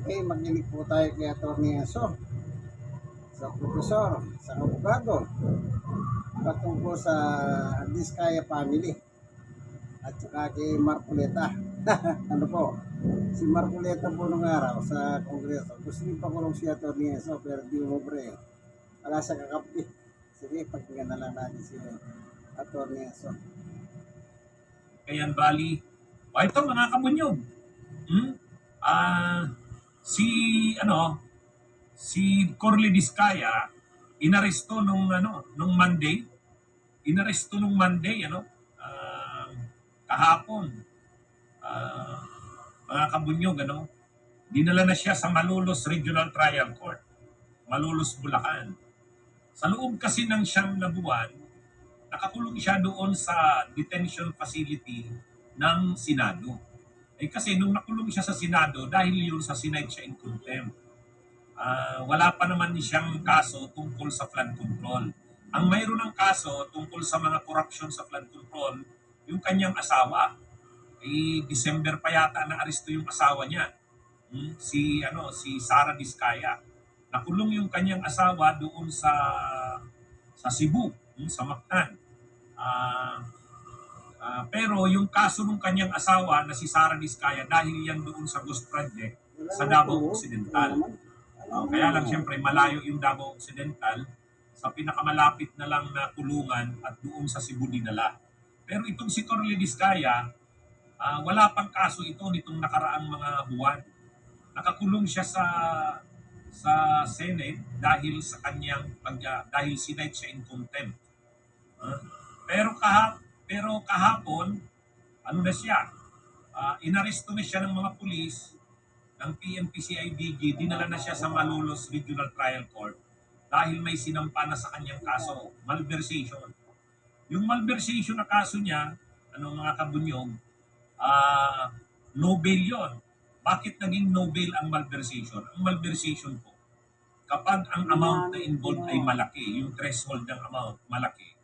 Okay, makinig po tayo kay Atty. Enzo, sa profesor, sa abogado, patungkol sa Diskaya family at saka kay Marcoleta. Ano po, si Marcoleta po nung araw sa Kongreso, gusto niyo pakulong si Atty. Enzo pero di umubre. Wala sa kakapi. Sige, pakinggan na lang natin si Atty. Enzo. Cagayan Valley. O ito mga kabunyog. Hmm? Ah, si si Corley Vizcaya inaresto nung Monday. Inaresto nung Monday kahapon. Ah, mga kabunyog dinala na siya sa Malolos Regional Trial Court. Malolos, Bulacan. Sa loob kasi ng siyang na buwan, nakakulong siya doon sa detention facility ng Senado. Kasi nung nakulong siya sa Senado, dahil yun sa sinight siya in contempt, wala pa naman siyang kaso tungkol sa flood control. Ang mayroon ng kaso tungkol sa mga corruption sa flood control, yung kanyang asawa. December pa yata na aresto yung asawa niya. Si Sara Vizcaya. Nakulong yung kanyang asawa doon sa Cebu, sa Mactan. Pero yung kaso ng kanyang asawa na si Sara Vizcaya, dahil yan doon sa Ghost Project sa Davao Occidental. Kaya lang siyempre malayo yung Davao Occidental, sa pinakamalapit na lang na kulungan at doon sa Cebu dinala. Pero itong si Corley Vizcaya, wala pang kaso ito nitong nakaraang mga buwan. Nakakulong siya sa Senate dahil sa kanyang dahil sinight siya in contempt. Pero kahapon, ano na siya? Inaresto na siya ng mga pulis ng PNP-CIDG, dinala na siya sa Malolos Regional Trial Court dahil may sinampa na sa kanyang kaso, malversation. Yung malversation na kaso niya, mga kabunyog, no bail yun. Bakit naging no bail ang malversation? Ang malversation po, kapag ang amount na involved ay malaki, yung threshold ng amount malaki,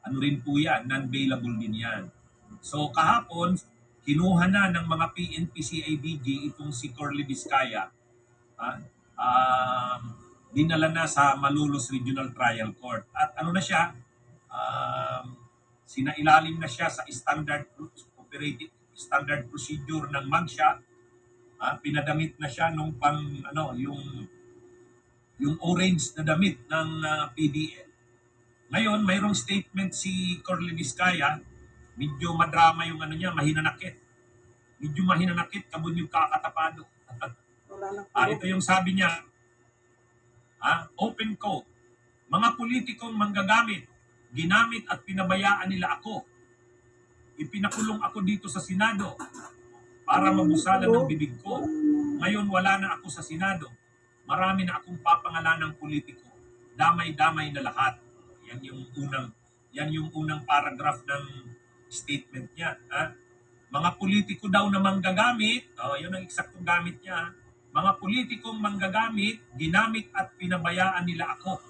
rin po yan, non-bailable din yan. So kahapon, kinuha na ng mga PNP-CIDG itong si Corley Vizcaya, dinala na sa Malolos Regional Trial Court. At na siya, sinailalim na siya sa standard procedure ng MAGSHA. Pinadamit na siya nung yung orange na damit ng PDL. Ngayon, mayroong statement si Corley Vizcaya, medyo madrama yung niya, mahinanakit. Medyo mahinanakit, kabun yung kakatapado. Ito yung sabi niya, open quote, mga politikong manggagamit, ginamit at pinabayaan nila ako. Ipinakulong ako dito sa Senado para mabusalan ng bibig ko. Ngayon wala na ako sa Senado. Marami na akong papangalanang politiko. Damay-damay na lahat. Yan yung unang paragraph ng statement niya. Mga politiko daw na manggagamit, yun ang eksaktong gamit niya. Mga politikong manggagamit, ginamit at pinabayaan nila ako.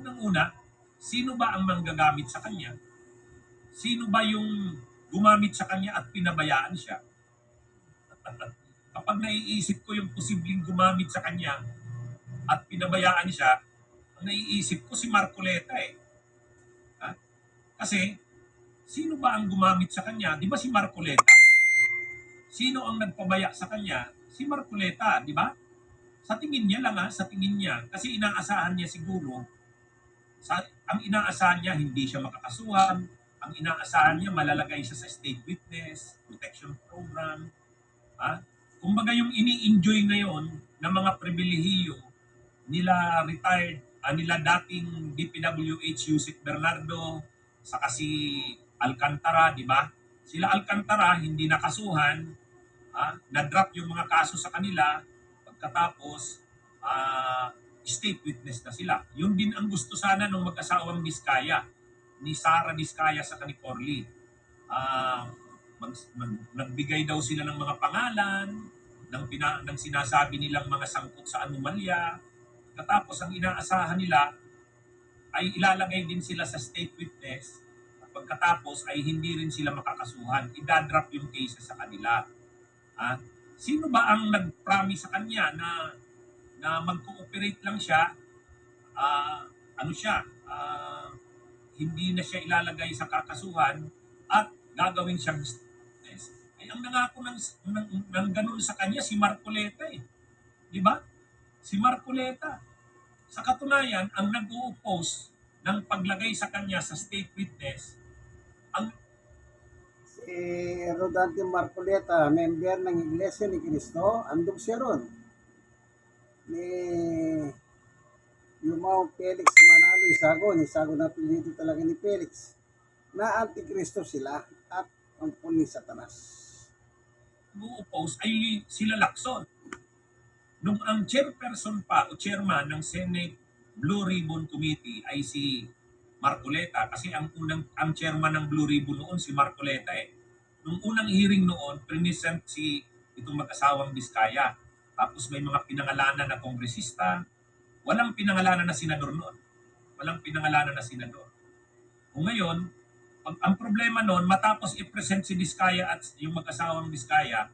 Unang-una, sino ba ang manggagamit sa kanya? Sino ba yung gumamit sa kanya at pinabayaan siya? Kapag naiisip ko yung posibleng gumamit sa kanya at pinabayaan siya, naiisip ko si Marcoleta eh. Kasi, sino ba ang gumamit sa kanya? Di ba si Marcoleta? Sino ang nagpabaya sa kanya? Si Marcoleta, di ba? Sa tingin niya lang sa tingin niya. Kasi inaasahan niya siguro, ang inaasahan niya hindi siya makakasuhan, ang inaasahan niya malalagay siya sa state witness, protection program. Kumbaga yung ini-enjoy ngayon ng mga pribilehiyo nila retired, nila dating DPWH Yusek Bernardo, saka si Alcantara, di ba? Sila Alcantara hindi nakasuhan, na-drop yung mga kaso sa kanila, pagkatapos state witness na sila. Yun din ang gusto sana ng mag-asawang Vizcaya, ni Sara Vizcaya sa ni Corley. Nagbigay daw sila ng mga pangalan, ng sinasabi nilang mga sangkot sa anomalya. Katapos ang inaasahan nila ay ilalagay din sila sa state witness at pagkatapos ay hindi rin sila makakasuhan. Idadrop yung cases sa kanila. Sino ba ang nag-promise sa kanya na mag-cooperate lang siya, ah, ano siya, hindi na siya ilalagay sa kakasuhan at gagawin siyang witness? Ay, ang nangako ng ganun sa kanya si Marcoleta eh. Di ba? Si Marcoleta. Sa katunayan, ang nag-o-oppose ng paglagay sa kanya sa state witness, ang Si Rodante Marcoleta, member ng Iglesia ni Cristo, andun siya ron. Ni Yumao Felix Manalo Isago na apelido talaga ni Felix, na antikristo sila at ang ni Satanas. nag-o-oppose ay sila Lacson. Nung ang chairperson pa o chairman ng Senate Blue Ribbon Committee ay si Marcoleta, kasi ang chairman ng Blue Ribbon noon si Marcoleta eh. Nung unang hearing noon, present si itong mag-asawang Vizcaya. Tapos may mga pinangalanan na kongresista, walang pinangalanan na senador noon. Walang pinangalanan na senador. Kung ngayon, ang problema noon, matapos i-present si Vizcaya at yung mag-asawang Vizcaya,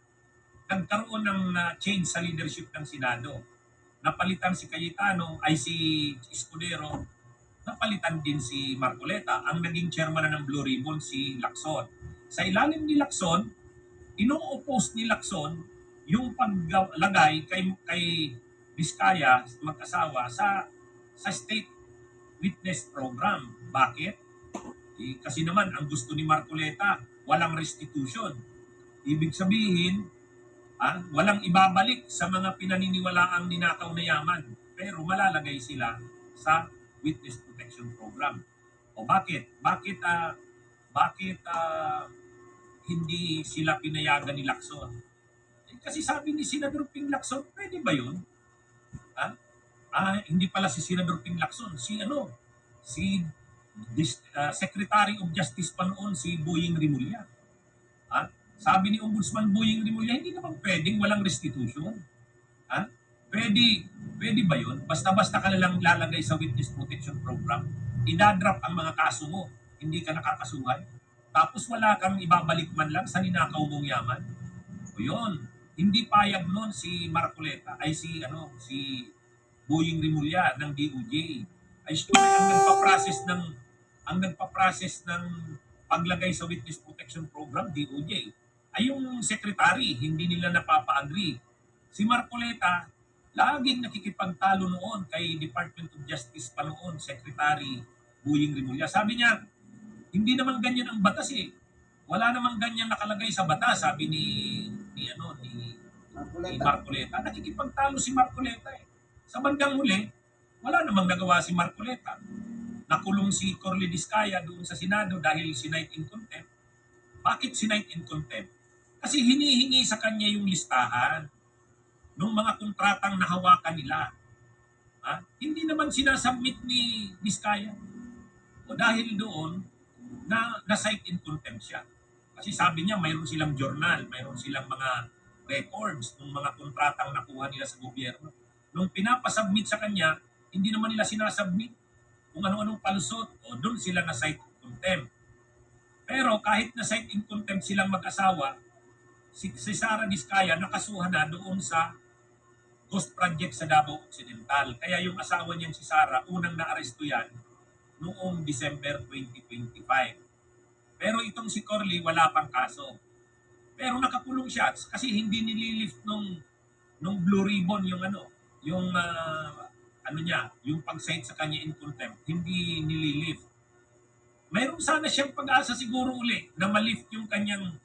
nagkaroon ng change sa leadership ng Senado. Napalitan si Cayetano, ay si Escudero, napalitan din si Marcoleta. Ang naging chairman na ng Blue Ribbon, si Lacson. Sa ilalim ni Lacson, ino-oppose ni Lacson yung paglagay kay Vizcaya, mag-asawa, sa state witness program. Bakit? Kasi naman, ang gusto ni Marcoleta, walang restitution. Ibig sabihin, walang ibabalik sa mga pinaniniwalaang ninakaw na yaman, pero malalagay sila sa witness protection program. O bakit? Bakit hindi sila pinayagan ni Lacson? Kasi sabi ni Senador Ping Lacson, pwede ba yun? Hindi pala si Senador Ping Lacson, si Secretary of Justice pa noon, si Boying Rimulya. Sabi ni Ombudsman Boying Rimulya, hindi naman pwedeng walang restitution. Pwede ba yun? Basta-basta ka na lang lalagay sa witness protection program, idadrop ang mga kaso mo, hindi ka nakakasuhan, tapos wala kang ibabalik man lang sa ninakaw mong yaman. O yun, hindi payag noon si Marcoleta, ay si Boying Rimulya ng DOJ. Ay ang nagpa-process ng paglagay sa witness protection program, DOJ, ay yung secretary, hindi nila napapa-agree. Si Marcoleta, laging nakikipagtalo noon kay Department of Justice pa noon, Secretary Boying Rimulya. Sabi niya, hindi naman ganyan ang batas eh. Wala namang ganyan nakalagay sa batas, sabi ni Marcoleta. Nakikipagtalo si Marcoleta eh. Sa bandang huli, wala namang nagawa si Marcoleta. Nakulong si Corly Vizcaya doon sa Senado dahil sinight in contempt. Bakit sinight in contempt? Kasi hinihingi sa kanya yung listahan ng mga kontratang nahawakan nila. Hindi naman sinasubmit ni Vizcaya. O dahil doon, na-cite in contempt siya. Kasi sabi niya, mayroon silang journal, mayroon silang mga records ng mga kontratang nakuha nila sa gobyerno. Nung pinapasubmit sa kanya, hindi naman nila sinasubmit kung ano-anong palusot, o doon sila na-cite in contempt. Pero kahit na-cite in contempt silang mag-asawa, si Sara Vizcaya nakasuhan na doon sa ghost project sa Davao Occidental. Kaya yung asawa niyang si Sara, unang naaresto yan noong December 2025. Pero itong si Corly, wala pang kaso. Pero nakakulong siya kasi hindi nililift nung Blue Ribbon yung pag-cite sa kanya in contempt, hindi nililift. Mayroon sana siyang pag-asa siguro uli na malift yung kanyang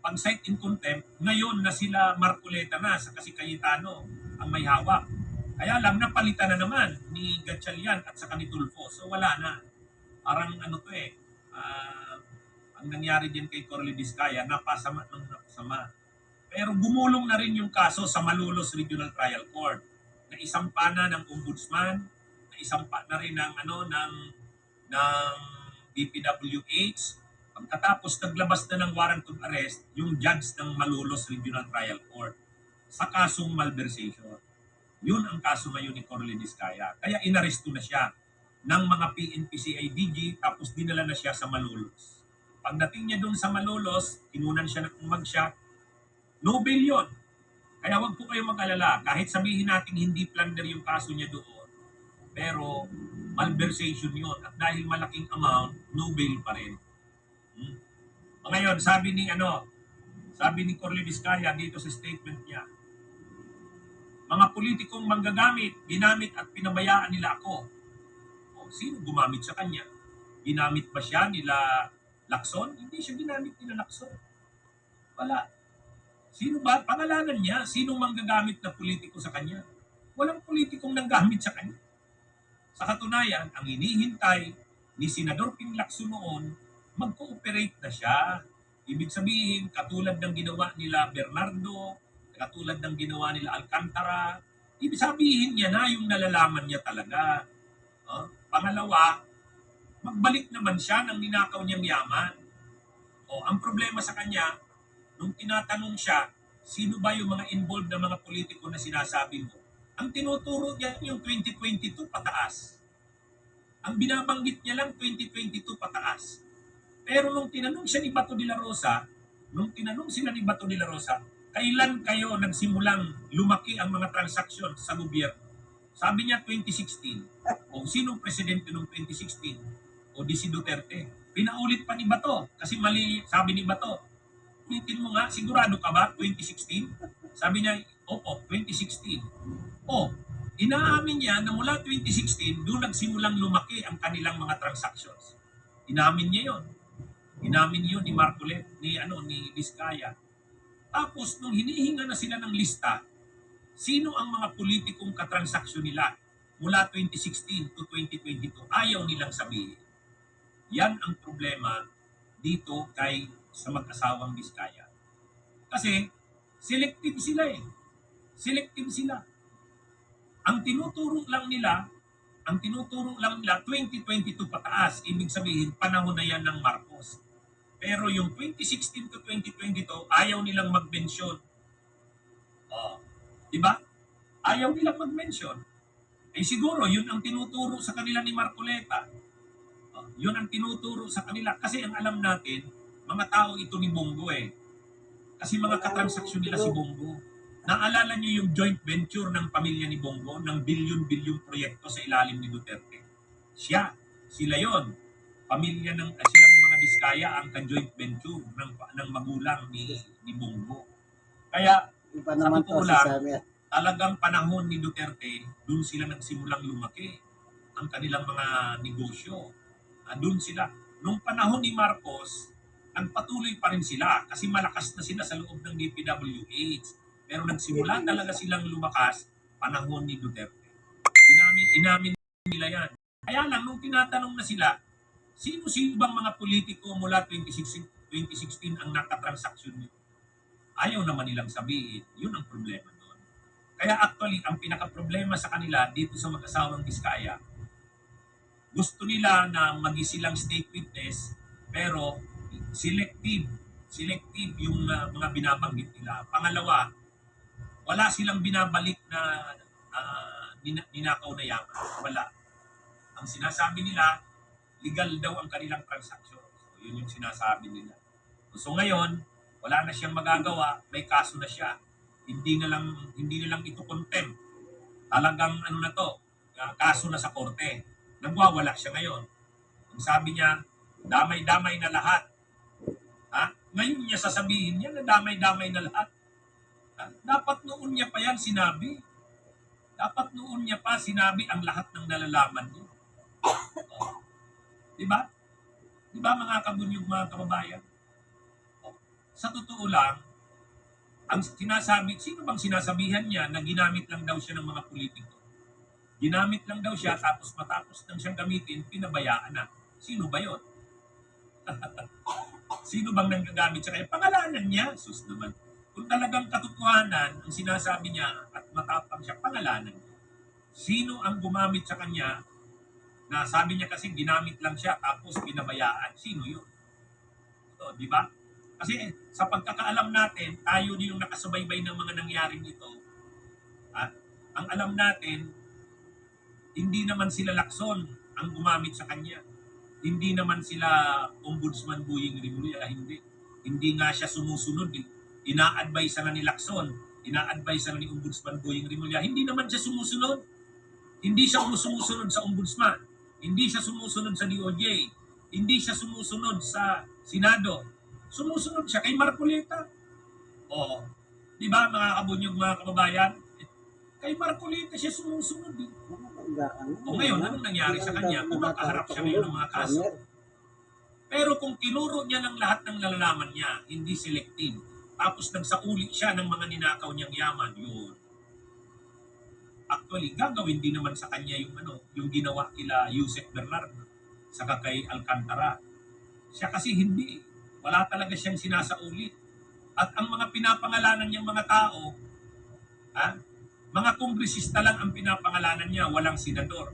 pag-cite in contempt ngayon na sila Marcoleta na sa kasi Cayetano ang may hawak. Kaya lang napalitan na naman ni Gatchalian at saka ni Tulfo. So wala na. Parang ang nangyari din kay Corly Vizcaya, napasama. Pero gumulong na rin yung kaso sa Malolos Regional Trial Court. Na isampa na ng Ombudsman, na isampa na rin ng DPWH. Pagkatapos naglabas na ng warrant of arrest yung judge ng Malolos Regional Trial Court sa kasong malversation. Yun ang kaso ngayon ni Corly Vizcaya. Kaya inaresto na siya ng mga PNP-CIDG tapos dinala na siya sa Malolos. Pagdating niya doon sa Malolos, kinunan siya ng mugshot, No bail yun. Kaya wag po kayong mag-alala. Kahit sabihin natin hindi plunder yung kaso niya doon, pero malversation yun. At dahil malaking amount, no bail pa rin. Hmm? Ngayon, sabi ni Corle Vizcaya dito sa statement niya, mga politikong manggagamit, ginamit at pinabayaan nila ako. O, sino gumamit sa kanya? Ginamit ba siya nila Lacson? Hindi siya ginamit nila Lacson. Wala. Sino ba? Pangalanan niya. Sino manggagamit na politiko sa kanya? Walang politikong nanggamit sa kanya. Sa katunayan, ang hinihintay ni Senador Ping Lacson noon, mag-cooperate na siya. Ibig sabihin, katulad ng ginawa nila Bernardo, katulad ng ginawa nila Alcantara, ibig sabihin niya na yung nalalaman niya talaga. Pangalawa, magbalik naman siya ng ninakaw niyang yaman. Ang problema sa kanya, nung tinatanong siya, sino ba yung mga involved na mga politiko na sinasabi mo? Ang tinuturo niya yung 2022 pataas. Ang binabanggit niya lang 2022 pataas. Pero nung tinanong siya ni Bato de la Rosa, kailan kayo nagsimulang lumaki ang mga transaksyon sa gobyerno? Sabi niya 2016. O sinong presidente noong 2016? O di si Duterte. Pinaulit pa ni Bato kasi mali, sabi ni Bato. Ulitin mo nga, sigurado ka ba 2016? Sabi niya, opo, 2016. Inaamin niya na mula 2016, doon nagsimulang lumaki ang kanilang mga transactions. Inamin niya yon. Inamin yun ni Marcolet, ni Vizcaya. Tapos, nung hinihinga na sila ng lista, sino ang mga politikong katransaksyon nila mula 2016 to 2022, ayaw nilang sabihin. Yan ang problema dito sa mag-asawang Vizcaya. Kasi, selective sila eh. Selective sila. Ang tinuturo lang nila 2022 pataas. Ibig sabihin, panahon na yan ng Marcos. Pero yung 2016 to 2022, ayaw nilang mag-mention. Diba? Ayaw nilang mag-mention. Siguro, yun ang tinuturo sa kanila ni Marcoleta. Yun ang tinuturo sa kanila. Kasi ang alam natin, mga tao ito ni Bongo eh. Kasi mga katransaksyon nila si Bongo. Naalala niyo yung joint venture ng pamilya ni Bongo ng bilyon-bilyong proyekto sa ilalim ni Duterte? Sila yon. Pamilya silang mga Vizcaya ang ka-joint venture ng magulang ni Bongo. Kaya, Iba sa naman totoo to si lang, Samir. talagang panahon ni Duterte, doon sila nagsimulang lumaki ang kanilang mga negosyo. Doon sila. Nung panahon ni Marcos, nagpatuloy pa rin sila kasi malakas na sila sa loob ng DPWH. Pero nagsimula talaga silang lumakas panahon ni Duterte. Inamin nila yan. Kaya lang, nung tinatanong na sila, sino-sino bang mga politiko mula 2016 ang nakatransaksyon nyo? Ayaw naman nilang sabihin. Yun ang problema doon. Kaya actually, ang pinaka-problema sa kanila dito sa mag-asawang Vizcaya, gusto nila na maging silang state witness, pero selective yung mga binabanggit nila. Pangalawa, wala silang binabalik na ninakaw na yaman. Wala. Ang sinasabi nila, legal daw ang kanilang transaksyon. So, yun yung sinasabi nila. So ngayon, wala na siyang magagawa, may kaso na siya. Hindi na lang ito contempt. Talagang kaso na sa korte. Nagwawala siya ngayon. Ang sabi niya, damay-damay na lahat. Ngayon niya sasabihin niya na damay-damay na lahat. Dapat noon niya pa yan sinabi. Dapat noon niya pa sinabi ang lahat ng nalalaman niya. Diba? Diba mga kabunyog, mga kababayan? Sa totoo lang, sino bang sinasabihan niya na ginamit lang daw siya ng mga politiko? Ginamit lang daw siya, tapos matapos nang siyang gamitin, pinabayaan na. Sino ba yun? Sino bang nanggagamit siya? Kaya pangalanan niya, sus naman. Kung talagang katotohanan ang sinasabi niya at matapang siya, pangalanan niya. Sino ang gumamit sa kanya na sabi niya kasi ginamit lang siya tapos pinabayaan? Sino yun? Ito, di ba? Kasi sa pagkakaalam natin, tayo din yung nakasubaybay ng mga nangyaring ito. Ang alam natin, hindi naman sila Lacson ang gumamit sa kanya. Hindi naman sila Ombudsman Buying Rimulya, hindi. Hindi nga siya sumusunod. ina-advise na ni Lacson, ina-advise na ni Ombudsman Boying Rimulya. Hindi naman siya sumusunod. Hindi siya sumusunod sa Ombudsman. Hindi siya sumusunod sa DOJ. Hindi siya sumusunod sa Senado. Sumusunod siya kay Marcoleta. O, di ba mga kabunyog, mga kababayan? Kay Marcoleta siya sumusunod. O ngayon, anong nangyari sa kanya? Kumakaharap siya ngayon ng mga kaso. Pero kung tinuro niya ng lahat ng nalalaman niya, hindi selective, tapos nagsauli siya ng mga ninakaw niyang yaman, yun. Actually, gagawin din naman sa kanya yung ginawa kila Yusek Bernardo saka kay Alcantara. Siya kasi hindi. Wala talaga siyang sinasauli. At ang mga pinapangalanan niyang mga tao, mga kongresista lang ang pinapangalanan niya, walang senador.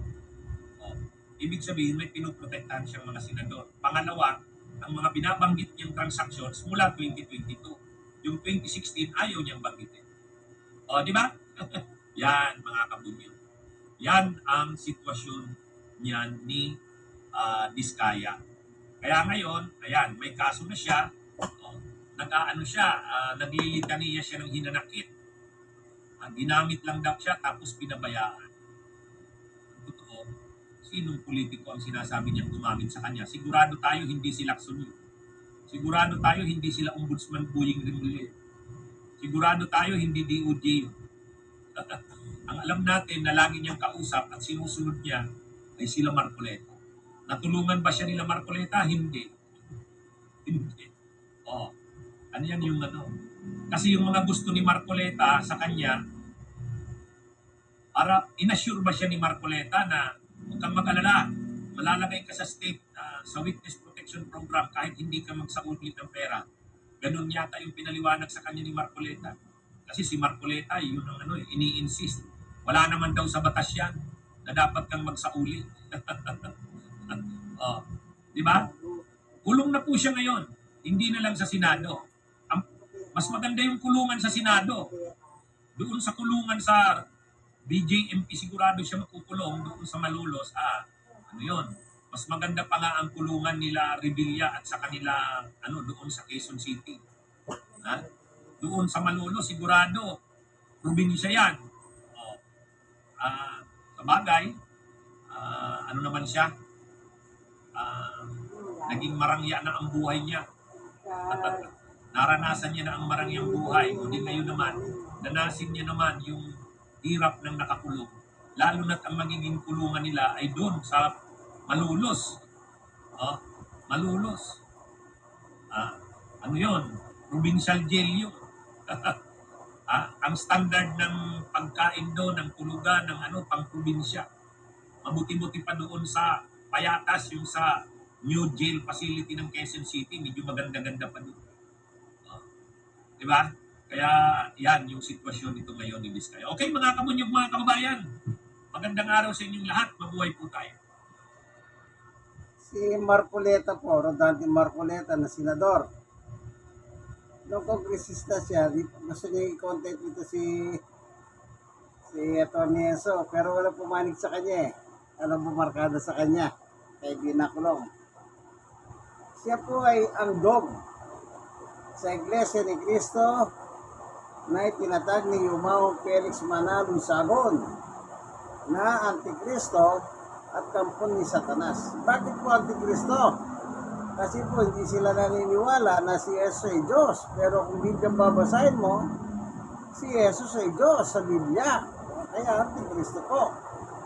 Ibig sabihin, may pinoprotektahan siyang mga senador. Pangalawa, ang mga binabanggit niyang transactions mula 2022. Yung 2016, ayaw niyang banggitin. O, di ba? Yan, mga kabunyo. Yan ang sitwasyon niyan ni Diskaya. Kaya ngayon, ayan, may kaso na siya. Nag-aano siya, naglilitaniya siya ng hinanakit. Ginamit lang daw siya, tapos pinabayaan. Totoo, sinong politiko ang sinasabi niyang gumamit sa kanya? Sigurado tayo hindi si Lacson yun. Sigurado tayo hindi sila Ombudsman Boying Rimulya. Sigurado tayo hindi DOJ yun. Ang alam natin na lagi niyang kausap at sinusunod niya ay sila Marcoleta. Natulungan ba siya nila Marcoleta? Hindi. Hindi. Ano yan yung Kasi yung mga gusto ni Marcoleta sa kanya, para inassure ba siya ni Marcoleta na huwag kang mag-alala, malalagay ka sa state, sa witness protection program kahit hindi ka magsaudlit ng pera. Ganun yata yung pinaliwanag sa kanya ni Marcoleta. Kasi si Marcoleta, yun ang ini-insist. Wala naman daw sa batas yan na dapat kang magsauli. Di ba? Kulong na po siya ngayon. Hindi na lang sa Senado. Mas maganda yung kulungan sa Senado. Doon sa kulungan sa BJMP, sigurado siya makukulong. Doon sa Malolos, ano yun? Mas maganda pa nga ang kulungan nila Revilla at sa kanila, doon sa Quezon City. Doon sa Malolos, sigurado, probinsya yan. Sa bagay, ano naman siya, naging marangya na ang buhay niya. Naranasan niya na ang marangyang buhay. O di ngayon naman, nanasin niya naman yung hirap ng nakakulong. Lalo na't ang magiging kulungan nila ay doon sa Malolos. Malolos. Ano yun? Provincial jail yun. Ang standard ng pagkain doon, ng tulugan, ng pang-probinsya. Mabuti-buti pa doon sa Payatas, yung sa new jail facility ng Quezon City, medyo maganda-ganda pa doon. Diba? Kaya yan yung sitwasyon dito ngayon ni Diskaya. Okay mga kabunyog, mga kababayan. Magandang araw sa inyong lahat. Mabuhay po tayo. Si Marcoleta po, Rodante Marcoleta na senador. Nung kongresista siya, gusto niya i-contact dito si Atty. Enzo, pero wala pumanig sa kanya eh. Alam bumarkada sa kanya, kaya ginakulong. Siya po ay ang dog sa Iglesia ni Cristo na itinatag ni Yumao Felix Manalong Sabon na Antikristo at kampon ni Satanas. Bakit po Antikristo? Kasi po hindi sila naniniwala na si Jesus ay Diyos. Pero kung Biblia babasahin mo, si Jesus ay Diyos sa Biblia. Kaya Antikristo po.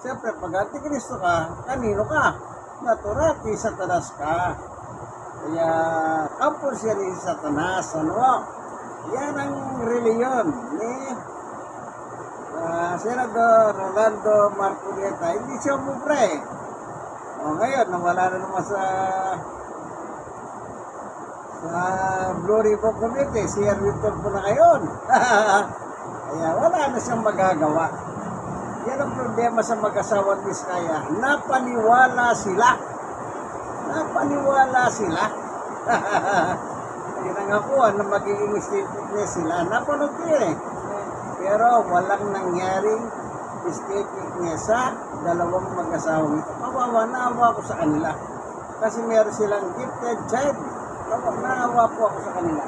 Siyempre, pag Antikristo ka, kanino ka? Natural, kay Satanas ka. Kaya, kampon siya ni Satanas. Yan ang reliyon ni Senador Rolando Marcoleta. Hindi siya umubra. Ngayon, nawala na naman sa Blue Ribbon Committee. Si Erwin po na ngayon. Kaya wala na siyang magagawa. Yan ang problema sa mag-asawang Diskaya. Napaniwala sila. Tinangakuan na magiging state witness sila. Napanood ko Pero walang nangyaring state witness sa dalawang mag-asawang ito. Naawa ko sa kanila. Kasi meron silang gifted child. Naawa po ako sa kanila.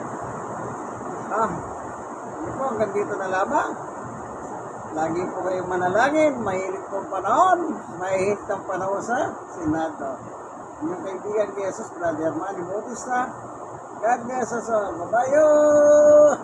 hanggang dito na lamang. Lagi po kayong manalangin, mahilig pong panahon, mahihit ang panahon sa Senado. Inyong kaibigan kay Jesus, Brother Manny Bautista. God bless us all. Bye-bye!